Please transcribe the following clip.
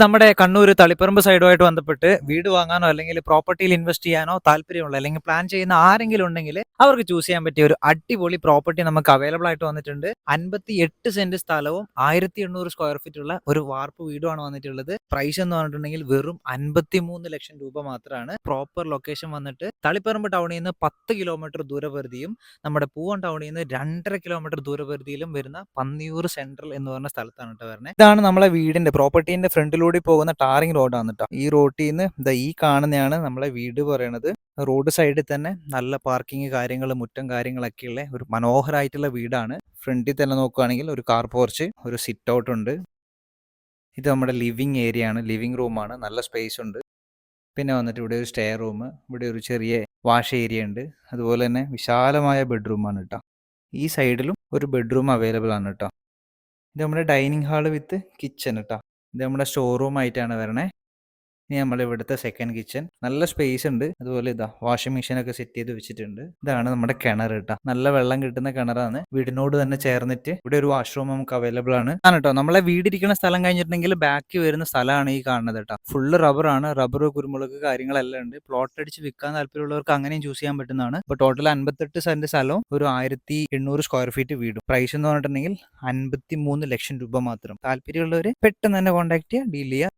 നമ്മുടെ കണ്ണൂർ തളിപ്പറമ്പ് സൈഡുമായിട്ട് ബന്ധപ്പെട്ട് വീട് വാങ്ങാനോ അല്ലെങ്കിൽ പ്രോപ്പർട്ടിയിൽ ഇൻവെസ്റ്റ് ചെയ്യാനോ താല്പര്യമുള്ള അല്ലെങ്കിൽ പ്ലാൻ ചെയ്യുന്ന ആരെങ്കിലും ഉണ്ടെങ്കിൽ അവർക്ക് ചൂസ് ചെയ്യാൻ പറ്റിയ ഒരു അടിപൊളി പ്രോപ്പർട്ടി നമുക്ക് അവൈലബിൾ ആയിട്ട് വന്നിട്ടുണ്ട്. 58 സെന്റ് സ്ഥലവും 1800 സ്ക്വയർ ഫീറ്റ് ഉള്ള ഒരു വാർപ്പ് വീടുമാണ് വന്നിട്ടുള്ളത്. പ്രൈസ് എന്ന് പറഞ്ഞിട്ടുണ്ടെങ്കിൽ വെറും 53 ലക്ഷം രൂപ മാത്രമാണ്. പ്രോപ്പർ ലൊക്കേഷൻ വന്നിട്ട് തളിപ്പറമ്പ് ടൗണിൽ നിന്ന് 10 കിലോമീറ്റർ ദൂരപരിധിയും നമ്മുടെ പൂവം ടൗണിൽ നിന്ന് 2.5 കിലോമീറ്റർ ദൂരപരിധിയിലും വരുന്ന പന്നിയൂർ സെൻട്രൽ എന്ന് പറഞ്ഞ സ്ഥലത്താണ് കേട്ടോ വരുന്നത്. ഇതാണ് നമ്മളെ വീടിന്റെ പ്രോപ്പർട്ടിന്റെ ഫ്രണ്ടിലൂടെ പോകുന്ന ടാറിംഗ് റോഡാണ് കേട്ടോ. ഈ റോട്ടിൽ നിന്ന് ഈ കാണുന്നതാണ് നമ്മളെ വീട് പറയണത്. റോഡ് സൈഡിൽ തന്നെ നല്ല പാർക്കിംഗ് കാര്യങ്ങൾ, മുറ്റം കാര്യങ്ങളൊക്കെ ഉള്ള ഒരു മനോഹരമായിട്ടുള്ള വീടാണ്. ഫ്രണ്ടിൽ തന്നെ നോക്കുകയാണെങ്കിൽ ഒരു കാർ പോർച്ച്, ഒരു സിറ്റ് ഔട്ട് ഉണ്ട്. ഇത് നമ്മുടെ ലിവിങ് ഏരിയ ആണ്, ലിവിങ് റൂമാണ്, നല്ല സ്പേസ് ഉണ്ട്. പിന്നെ വന്നിട്ട് ഇവിടെ ഒരു സ്റ്റെയർ റൂം, ഇവിടെ ഒരു ചെറിയ വാഷ് ഏരിയ ഉണ്ട്. അതുപോലെ തന്നെ വിശാലമായ ബെഡ്റൂമാണ് കേട്ടോ. ഈ സൈഡിലും ഒരു ബെഡ്റൂം അവൈലബിൾ ആണ് കേട്ടോ. ഇത് നമ്മുടെ ഡൈനിങ് ഹാള് വിത്ത് കിച്ചൺ കേട്ടോ. ഇത് നമ്മുടെ സ്റ്റോർ റൂം ആയിട്ടാണ് വരണേ. ഇനി നമ്മുടെ ഇവിടുത്തെ സെക്കൻഡ് കിച്ചൺ, നല്ല സ്പേസ് ഉണ്ട്. അതുപോലെ ഇതാ വാഷിംഗ് മെഷീൻ ഒക്കെ സെറ്റ് ചെയ്ത് വെച്ചിട്ടുണ്ട്. ഇതാണ് നമ്മുടെ കിണർ കേട്ടോ. നല്ല വെള്ളം കിട്ടുന്ന കിണറാണ്. വീടിനോട് തന്നെ ചേർന്നിട്ട് ഇവിടെ ഒരു വാഷ്റൂം നമുക്ക് അവൈലബിൾ ആണ് കേട്ടോ. നമ്മളെ വീടിരിക്കുന്ന സ്ഥലം കഴിഞ്ഞിട്ടുണ്ടെങ്കിൽ ബാക്കി വരുന്ന സ്ഥലമാണ് ഈ കാണുന്നത് കേട്ടോ. ഫുള്ള് റബ്ബറാണ്. റബ്ബർ, കുരുമുളക് കാര്യങ്ങളെല്ലാം ഉണ്ട്. പ്ലോട്ട് അടിച്ച് വിൽക്കാൻ താല്പര്യമുള്ളവർക്ക് അങ്ങനെയും ചൂസ് ചെയ്യാൻ പറ്റുന്നതാണ്. ഇപ്പൊ ടോട്ടൽ 58 സെന്റ് സ്ഥലവും ഒരു 1800 സ്ക്വയർ ഫീറ്റ് വീടും. പ്രൈസ് എന്ന് പറഞ്ഞിട്ടുണ്ടെങ്കിൽ 53 ലക്ഷം രൂപ മാത്രം. താല്പര്യമുള്ളവർ പെട്ടെന്ന് തന്നെ കോൺടാക്ട് ചെയ്യുക, ഡീൽ ചെയ്യുക.